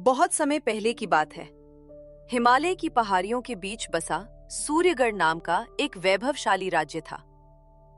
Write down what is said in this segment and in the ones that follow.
बहुत समय पहले की बात है। हिमालय की पहाड़ियों के बीच बसा सूर्यगढ़ नाम का एक वैभवशाली राज्य था।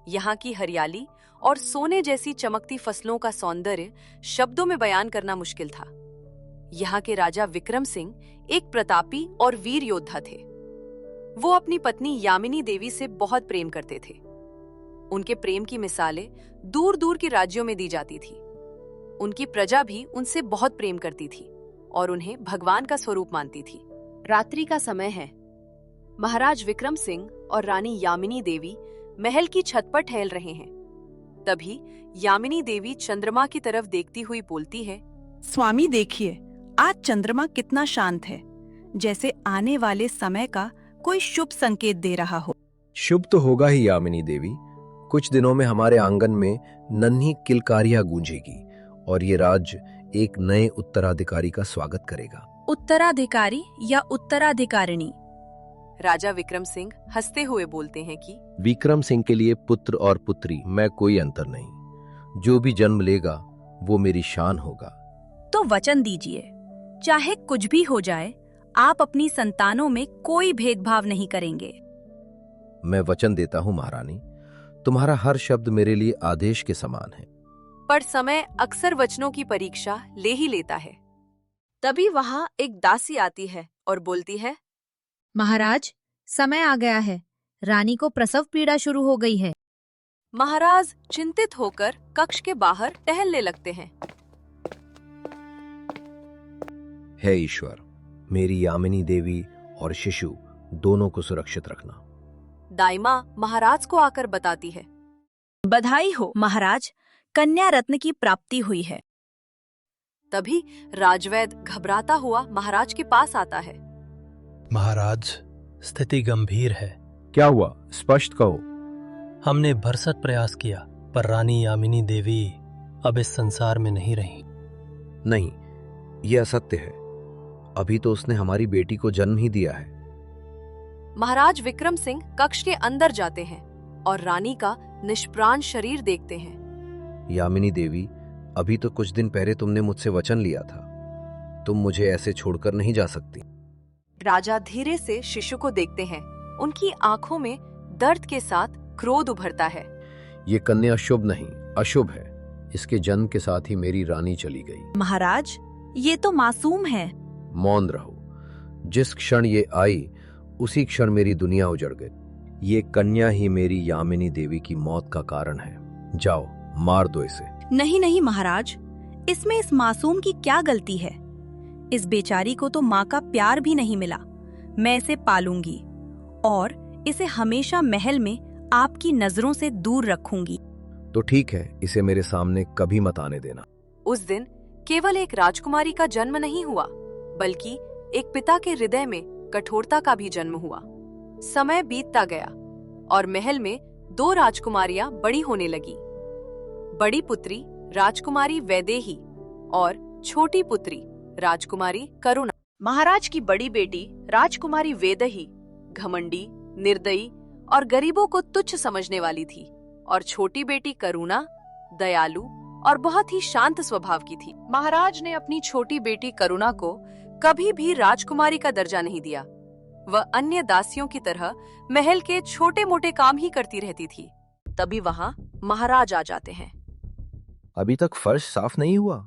यहाँ की हरियाली और सोने जैसी चमकती फसलों का सौंदर्य शब्दों में बयान करना मुश्किल था। यहाँ के राजा विक्रम सिंह एक प्रतापी और वीर योद्धा थे। वो अपनी पत्नी यामिनी देवी से बहुत प्रेम करते थे। उनके प्रेम की मिसालें दूर दूर के राज्यों में दी जाती थी। उनकी प्रजा भी उनसे बहुत प्रेम करती थी और उन्हें भगवान का स्वरूप मानती थी। रात्रि का समय है। महाराज विक्रम सिंह और रानी यामिनी देवी महल की छत पर टहल रहे हैं। तभी यामिनी देवी चंद्रमा की तरफ देखती हुई बोलती है, स्वामी देखिए, आज चंद्रमा कितना शांत है, जैसे आने वाले समय का कोई शुभ संकेत दे रहा हो। शुभ तो होगा ही यामिनी देवी। कुछ दिनों में हमारे आंगन में नन्ही किलकारियां गूंजेगी और ये राज्य एक नए उत्तराधिकारी का स्वागत करेगा। उत्तराधिकारी या उत्तराधिकारिणी? राजा विक्रम सिंह हंसते हुए बोलते हैं कि विक्रम सिंह के लिए पुत्र और पुत्री में कोई अंतर नहीं। जो भी जन्म लेगा वो मेरी शान होगा। तो वचन दीजिए, चाहे कुछ भी हो जाए, आप अपनी संतानों में कोई भेदभाव नहीं करेंगे। मैं वचन देता हूँ महारानी, तुम्हारा हर शब्द मेरे लिए आदेश के समान है। पर समय अक्सर वचनों की परीक्षा ले ही लेता है। तभी वहां एक दासी आती है और बोलती है, महाराज, समय आ गया है, रानी को प्रसव पीड़ा शुरू हो गई है। महाराज चिंतित होकर कक्ष के बाहर टहलने लगते हैं। हे ईश्वर, मेरी यामिनी देवी और शिशु दोनों को सुरक्षित रखना। दाइमा महाराज को आकर बताती है, बधाई हो महाराज, कन्या रत्न की प्राप्ति हुई है। तभी राजवैद घबराता हुआ महाराज के पास आता है। महाराज, स्थिति गंभीर है। क्या हुआ, स्पष्ट कहो। हमने भरसक प्रयास किया, पर रानी यामिनी देवी अब इस संसार में नहीं रही। नहीं, यह असत्य है। अभी तो उसने हमारी बेटी को जन्म ही दिया है। महाराज विक्रम सिंह कक्ष के अंदर जाते हैं और रानी का निष्प्राण शरीर देखते हैं। यामिनी देवी, अभी तो कुछ दिन पहले तुमने मुझसे वचन लिया था। तुम मुझे ऐसे छोड़कर नहीं जा सकती। राजा धीरे से शिशु को देखते हैं। उनकी आंखों में दर्द के साथ क्रोध उभरता है। ये कन्या शुभ नहीं, अशुभ है। इसके जन्म के साथ ही मेरी रानी चली गई। महाराज, ये तो मासूम है। मौन रहो। जिस क्षण ये आई, उसी क्षण मेरी दुनिया उजड़ गई। ये कन्या ही मेरी यामिनी देवी की मौत का कारण है। जाओ, मार दो इसे। नहीं नहीं महाराज, इसमें इस मासूम की क्या गलती है? इस बेचारी को तो माँ का प्यार भी नहीं मिला। मैं इसे पालूंगी और इसे हमेशा महल में आपकी नजरों से दूर रखूंगी। तो ठीक है, इसे मेरे सामने कभी मत आने देना। उस दिन केवल एक राजकुमारी का जन्म नहीं हुआ, बल्कि एक पिता के हृदय में कठोरता का भी जन्म हुआ। समय बीतता गया और महल में दो राजकुमारियां बड़ी होने लगी। बड़ी पुत्री राजकुमारी वैदेही और छोटी पुत्री राजकुमारी करुणा। महाराज की बड़ी बेटी राजकुमारी वैदेही घमंडी, निर्दयी और गरीबों को तुच्छ समझने वाली थी, और छोटी बेटी करुणा दयालु और बहुत ही शांत स्वभाव की थी। महाराज ने अपनी छोटी बेटी करुणा को कभी भी राजकुमारी का दर्जा नहीं दिया। वह अन्य दासियों की तरह महल के छोटे मोटे काम ही करती रहती थी। तभी वहां महाराज आ जाते हैं। अभी तक फर्श साफ नहीं हुआ?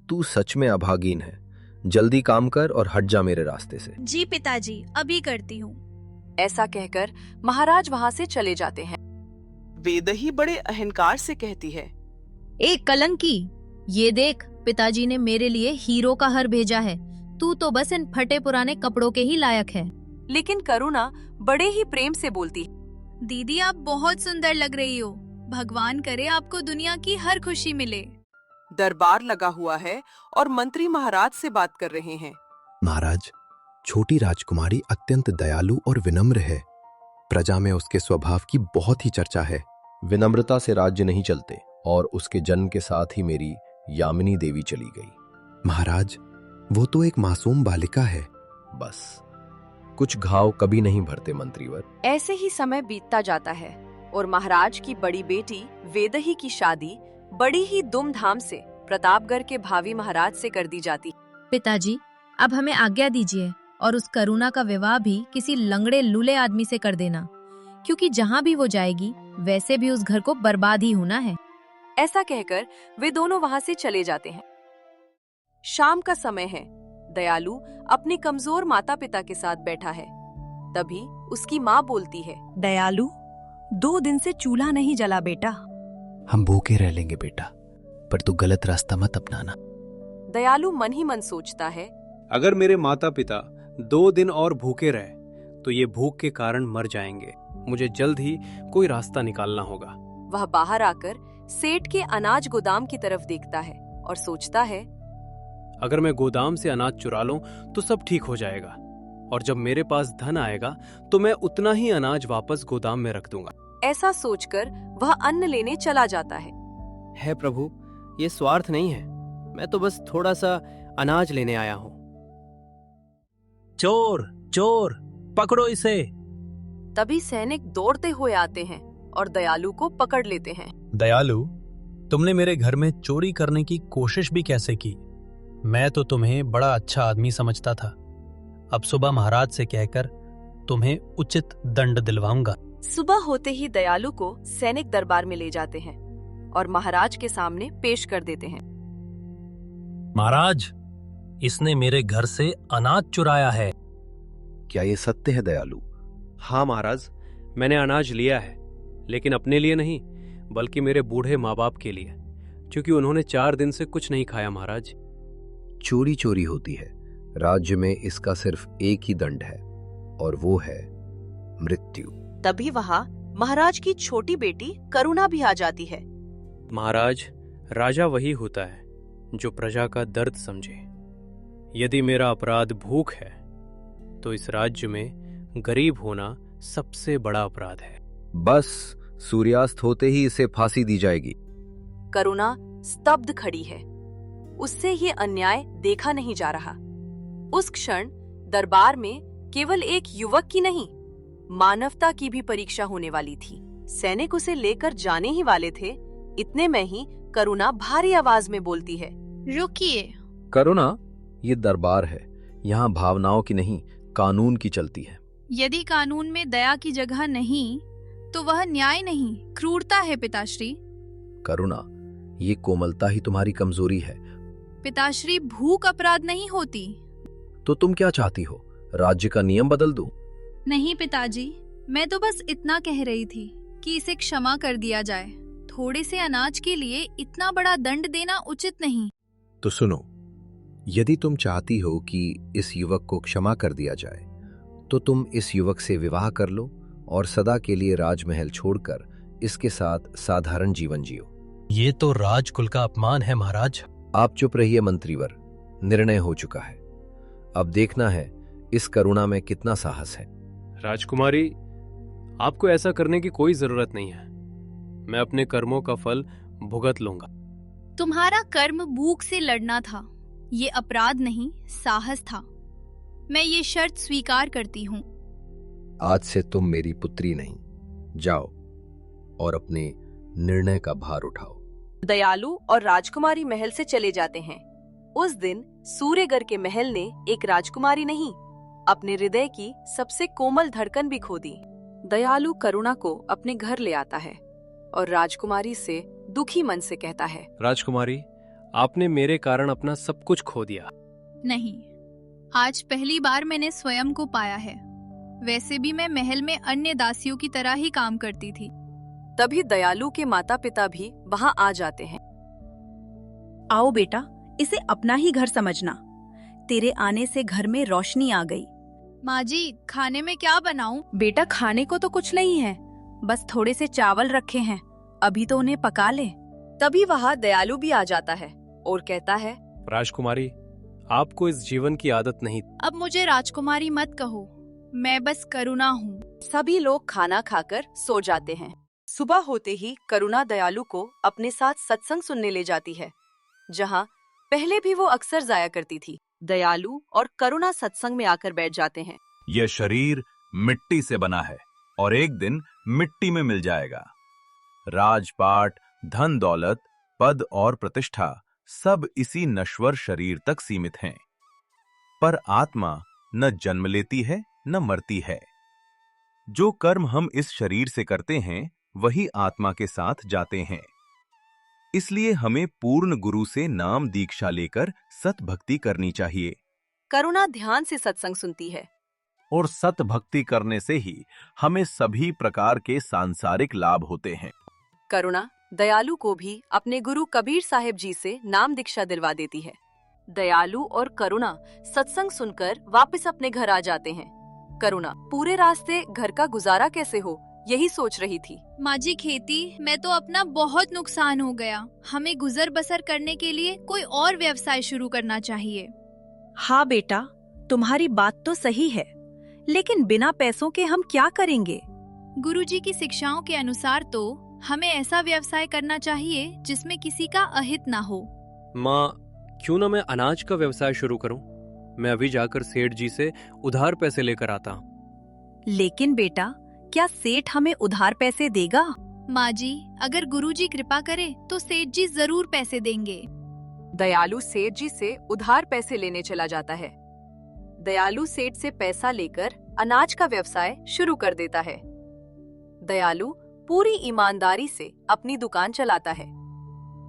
तू सच में अभागीन है। जल्दी काम कर और हट जा मेरे रास्ते से। जी पिताजी, अभी करती हूँ। ऐसा कहकर महाराज वहां से चले जाते हैं। वेदही बड़े अहंकार से कहती है, एक कलंकी, ये देख, पिताजी ने मेरे लिए हीरो का हर भेजा है। तू तो बस इन फटे पुराने कपड़ों के ही लायक है। लेकिन करुणा बड़े ही प्रेम से बोलती, दीदी आप बहुत सुंदर लग रही हो। भगवान करे आपको दुनिया की हर खुशी मिले। दरबार लगा हुआ है और मंत्री महाराज से बात कर रहे हैं। महाराज, छोटी राजकुमारी अत्यंत दयालु और विनम्र है। प्रजा में उसके स्वभाव की बहुत ही चर्चा है। विनम्रता से राज्य नहीं चलते, और उसके जन्म के साथ ही मेरी यामिनी देवी चली गई। महाराज, वो तो एक मासूम बालिका है। बस, कुछ घाव कभी नहीं भरते मंत्रीवर। ऐसे ही समय बीतता जाता है और महाराज की बड़ी बेटी वेदही की शादी बड़ी ही धूमधाम से प्रतापगढ़ के भावी महाराज से कर दी जाती। पिताजी, अब हमें आज्ञा दीजिए और उस करुणा का विवाह भी किसी लंगड़े लूले आदमी से कर देना, क्योंकि जहाँ भी वो जाएगी वैसे भी उस घर को बर्बाद ही होना है। ऐसा कहकर वे दोनों वहां से चले जाते हैं। शाम का समय है। दयालु अपने कमजोर माता पिता के साथ बैठा है। तभी उसकी माँ बोलती है, दयालु, 2 दिन से चूल्हा नहीं जला बेटा। हम भूखे रह लेंगे बेटा, पर तू गलत रास्ता मत अपनाना। दयालु मन ही मन सोचता है, अगर मेरे माता पिता 2 दिन और भूखे रहे तो ये भूख के कारण मर जाएंगे। मुझे जल्द ही कोई रास्ता निकालना होगा। वह बाहर आकर सेठ के अनाज गोदाम की तरफ देखता है और सोचता है, अगर मैं गोदाम से अनाज चुरा लूं तो सब ठीक हो जाएगा, और जब मेरे पास धन आएगा तो मैं उतना ही अनाज वापस गोदाम में रख दूंगा। ऐसा सोचकर वह अन्न लेने चला जाता है। है प्रभु, ये स्वार्थ नहीं है, मैं तो बस थोड़ा सा अनाज लेने आया हूँ। चोर चोर, पकड़ो इसे। तभी सैनिक दौड़ते हुए आते हैं और दयालु को पकड़ लेते हैं। दयालु, तुमने मेरे घर में चोरी करने की कोशिश भी कैसे की? मैं तो तुम्हें बड़ा अच्छा आदमी समझता था। अब सुबह महाराज से कहकर तुम्हें उचित दंड दिलवाऊंगा। सुबह होते ही दयालु को सैनिक दरबार में ले जाते हैं और महाराज के सामने पेश कर देते हैं। महाराज, इसने मेरे घर से अनाज चुराया है। क्या ये सत्य है दयालु? हाँ महाराज, मैंने अनाज लिया है, लेकिन अपने लिए नहीं बल्कि मेरे बूढ़े माँ बाप के लिए, क्योंकि उन्होंने 4 दिन से कुछ नहीं खाया। महाराज, चोरी चोरी होती है। राज्य में इसका सिर्फ एक ही दंड है और वो है मृत्यु। तभी वहाँ महाराज की छोटी बेटी करुणा भी आ जाती है। महाराज, राजा वही होता है जो प्रजा का दर्द समझे। यदि मेरा अपराध भूख है तो इस राज्य में गरीब होना सबसे बड़ा अपराध है। बस सूर्यास्त होते ही इसे फांसी दी जाएगी। करुणा स्तब्ध खड़ी है। उससे ये अन्याय देखा नहीं जा रहा। उस क्षण दरबार में केवल एक युवक की नहीं, मानवता की भी परीक्षा होने वाली थी। सैनिक उसे लेकर जाने ही वाले थे, इतने में ही करुणा भारी आवाज में बोलती है, रुकिए। करुणा, ये दरबार है, यहाँ भावनाओं की नहीं कानून की चलती है। यदि कानून में दया की जगह नहीं तो वह न्याय नहीं, क्रूरता है पिताश्री। करुणा, ये कोमलता ही तुम्हारी कमजोरी है। पिताश्री, भूख अपराध नहीं होती। तो तुम क्या चाहती हो, राज्य का नियम बदल दूं? नहीं पिताजी, मैं तो बस इतना कह रही थी कि इसे क्षमा कर दिया जाए। थोड़े से अनाज के लिए इतना बड़ा दंड देना उचित नहीं। तो सुनो, यदि तुम चाहती हो कि इस युवक को क्षमा कर दिया जाए तो तुम इस युवक से विवाह कर लो और सदा के लिए राजमहल छोड़कर इसके साथ साधारण जीवन जियो। ये तो राजकुल का अपमान है महाराज। आप चुप रहिए मंत्रीवर, निर्णय हो चुका है। अब देखना है इस करुणा में कितना साहस है। राजकुमारी, आपको ऐसा करने की कोई जरूरत नहीं है। मैं अपने कर्मों का फल भुगत लूंगा। तुम्हारा कर्म भूख से लड़ना था, ये अपराध नहीं साहस था। मैं ये शर्त स्वीकार करती हूँ। आज से तुम मेरी पुत्री नहीं, जाओ और अपने निर्णय का भार उठाओ। दयालु और राजकुमारी महल से चले जाते हैं। उस दिन सूर्यगर के महल ने एक राजकुमारी नहीं, अपने हृदय की सबसे कोमल धड़कन भी खो दी। दयालु करुणा को अपने घर ले आता है और राजकुमारी से दुखी मन से कहता है, राजकुमारी, आपने मेरे कारण अपना सब कुछ खो दिया। नहीं, आज पहली बार मैंने स्वयं को पाया है। वैसे भी मैं महल में अन्य दासियों की तरह ही काम करती थी। तभी दयालु के माता पिता भी वहाँ आ जाते हैं। आओ बेटा, इसे अपना ही घर समझना। तेरे आने से घर में रोशनी आ गई। माँ जी, खाने में क्या बनाऊं? बेटा, खाने को तो कुछ नहीं है, बस थोड़े से चावल रखे हैं, अभी तो उन्हें पका ले। तभी वहाँ दयालु भी आ जाता है और कहता है, राजकुमारी, आपको इस जीवन की आदत नहीं। अब मुझे राजकुमारी मत कहो, मैं बस करुणा हूँ। सभी लोग खाना खाकर सो जाते हैं। सुबह होते ही करुणा दयालु को अपने साथ सत्संग सुनने ले जाती है, जहाँ पहले भी वो अक्सर जाया करती थी। दयालु और करुणा सत्संग में आकर बैठ जाते हैं। यह शरीर मिट्टी से बना है और एक दिन मिट्टी में मिल जाएगा। राजपाट, धन दौलत, पद और प्रतिष्ठा सब इसी नश्वर शरीर तक सीमित हैं। पर आत्मा न जन्म लेती है न मरती है। जो कर्म हम इस शरीर से करते हैं वही आत्मा के साथ जाते हैं। इसलिए हमें पूर्ण गुरु से नाम दीक्षा लेकर सत भक्ति करनी चाहिए। करुणा ध्यान से सत्संग सुनती है और सत भक्ति करने से ही हमें सभी प्रकार के सांसारिक लाभ होते हैं। करुणा दयालु को भी अपने गुरु कबीर साहिब जी से नाम दीक्षा दिलवा देती है। दयालु और करुणा सत्संग सुनकर वापस अपने घर आ जाते हैं। करुणा पूरे रास्ते घर का गुजारा कैसे हो यही सोच रही थी। माँ जी खेती में तो अपना बहुत नुकसान हो गया, हमें गुजर बसर करने के लिए कोई और व्यवसाय शुरू करना चाहिए। हाँ बेटा, तुम्हारी बात तो सही है, लेकिन बिना पैसों के हम क्या करेंगे? गुरुजी की शिक्षाओं के अनुसार तो हमें ऐसा व्यवसाय करना चाहिए जिसमें किसी का अहित ना हो। माँ, क्यों ना मैं अनाज का व्यवसाय शुरू करूं? मैं अभी जाकर सेठ जी से उधार पैसे लेकर आता हूँ। लेकिन बेटा, क्या सेठ हमें उधार पैसे देगा? माँ जी, अगर गुरुजी कृपा करे तो सेठ जी जरूर पैसे देंगे। दयालु सेठ जी से उधार पैसे लेने चला जाता है। दयालु सेठ से पैसा लेकर अनाज का व्यवसाय शुरू कर देता है। दयालु पूरी ईमानदारी से अपनी दुकान चलाता है।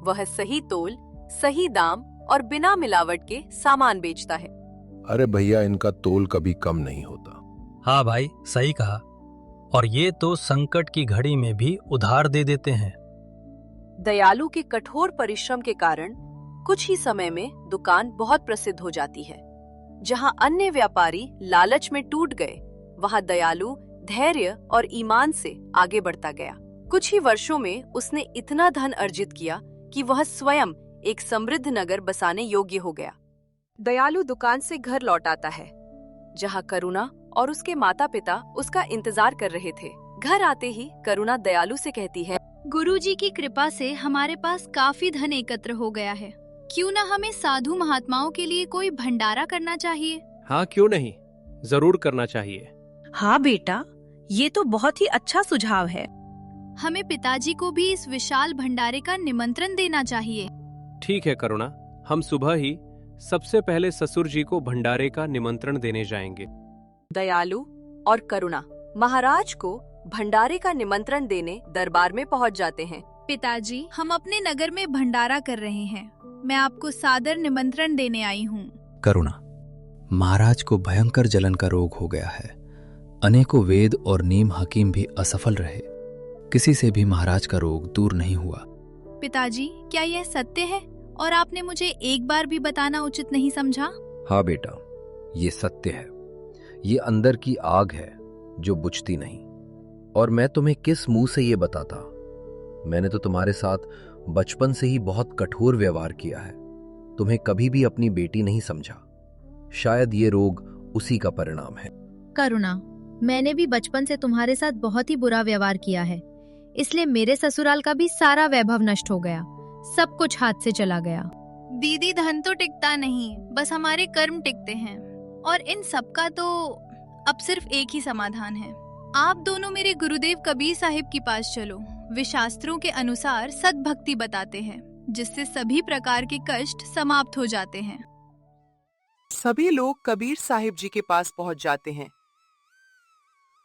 वह सही तोल, सही दाम और बिना मिलावट के सामान बेचता है। अरे भैया, इनका तोल कभी कम नहीं होता। हाँ भाई, सही कहा। और ये तो संकट की घड़ी में भी उधार दे देते हैं। दयालु के कठोर परिश्रम के कारण कुछ ही समय में दुकान बहुत प्रसिद्ध हो जाती है। जहां अन्य व्यापारी लालच में टूट गए, वहां दयालु धैर्य और ईमान से आगे बढ़ता गया। कुछ ही वर्षों में उसने इतना धन अर्जित किया कि वह स्वयं एक समृद्ध नगर बसाने योग्य हो गया। दयालु दुकान से घर लौट आता है, जहां करुणा और उसके माता पिता उसका इंतजार कर रहे थे। घर आते ही करुणा दयालु से कहती है, गुरुजी की कृपा से हमारे पास काफी धन एकत्र हो गया है। क्यों न हमें साधु महात्माओं के लिए कोई भंडारा करना चाहिए? हाँ, क्यों नहीं, जरूर करना चाहिए। हाँ बेटा, ये तो बहुत ही अच्छा सुझाव है। हमें पिताजी को भी इस विशाल भंडारे का निमंत्रण देना चाहिए। ठीक है करुणा, हम सुबह ही सबसे पहले ससुर जी को भंडारे का निमंत्रण देने जाएंगे। दयालु और करुणा महाराज को भंडारे का निमंत्रण देने दरबार में पहुंच जाते हैं। पिताजी, हम अपने नगर में भंडारा कर रहे हैं। मैं आपको सादर निमंत्रण देने आई हूँ। करुणा, महाराज को भयंकर जलन का रोग हो गया है। अनेकों वेद और नीम हकीम भी असफल रहे, किसी से भी महाराज का रोग दूर नहीं हुआ। पिताजी, क्या यह सत्य है और आपने मुझे एक बार भी बताना उचित नहीं समझा? हाँ बेटा, ये सत्य है। ये अंदर की आग है जो बुझती नहीं। और मैं तुम्हें किस मुंह से ये बताता? मैंने तो तुम्हारे साथ बचपन से ही बहुत कठोर व्यवहार किया है। तुम्हें कभी भी अपनी बेटी नहीं समझा। शायद ये रोग उसी का परिणाम है। करुणा, मैंने भी बचपन से तुम्हारे साथ बहुत ही बुरा व्यवहार किया है, इसलिए मेरे ससुराल का भी सारा वैभव नष्ट हो गया, सब कुछ हाथ से चला गया। दीदी, धन तो टिकता नहीं, बस हमारे कर्म टिकते हैं। और इन सब का तो अब सिर्फ एक ही समाधान है। आप दोनों मेरे गुरुदेव कबीर साहिब के पास चलो। वे शास्त्रों के अनुसार सद्भक्ति बताते हैं, जिससे सभी प्रकार के कष्ट समाप्त हो जाते हैं। सभी लोग कबीर साहिब जी के पास पहुंच जाते हैं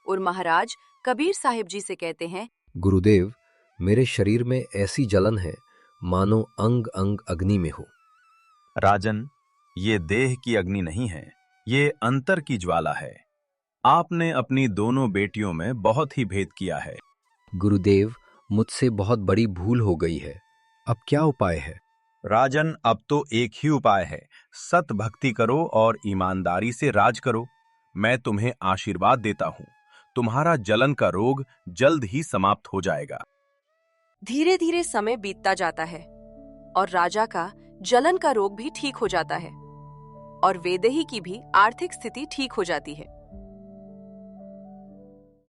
और महाराज कबीर साहिब जी से कहते हैं, गुरुदेव, मेरे शरीर में ऐसी जलन है मानो अंग अंग अग्नि में हो। राजन, ये देह की अग्नि नहीं है, ये अंतर की ज्वाला है। आपने अपनी दोनों बेटियों में बहुत ही भेद किया है। गुरुदेव, मुझसे बहुत बड़ी भूल हो गई है, अब क्या उपाय है? राजन, अब तो एक ही उपाय है, सत भक्ति करो और ईमानदारी से राज करो। मैं तुम्हें आशीर्वाद देता हूँ, तुम्हारा जलन का रोग जल्द ही समाप्त हो जाएगा। धीरे धीरे समय बीतता जाता है और राजा का जलन का रोग भी ठीक हो जाता है और वैदेही की भी आर्थिक स्थिति ठीक हो जाती है।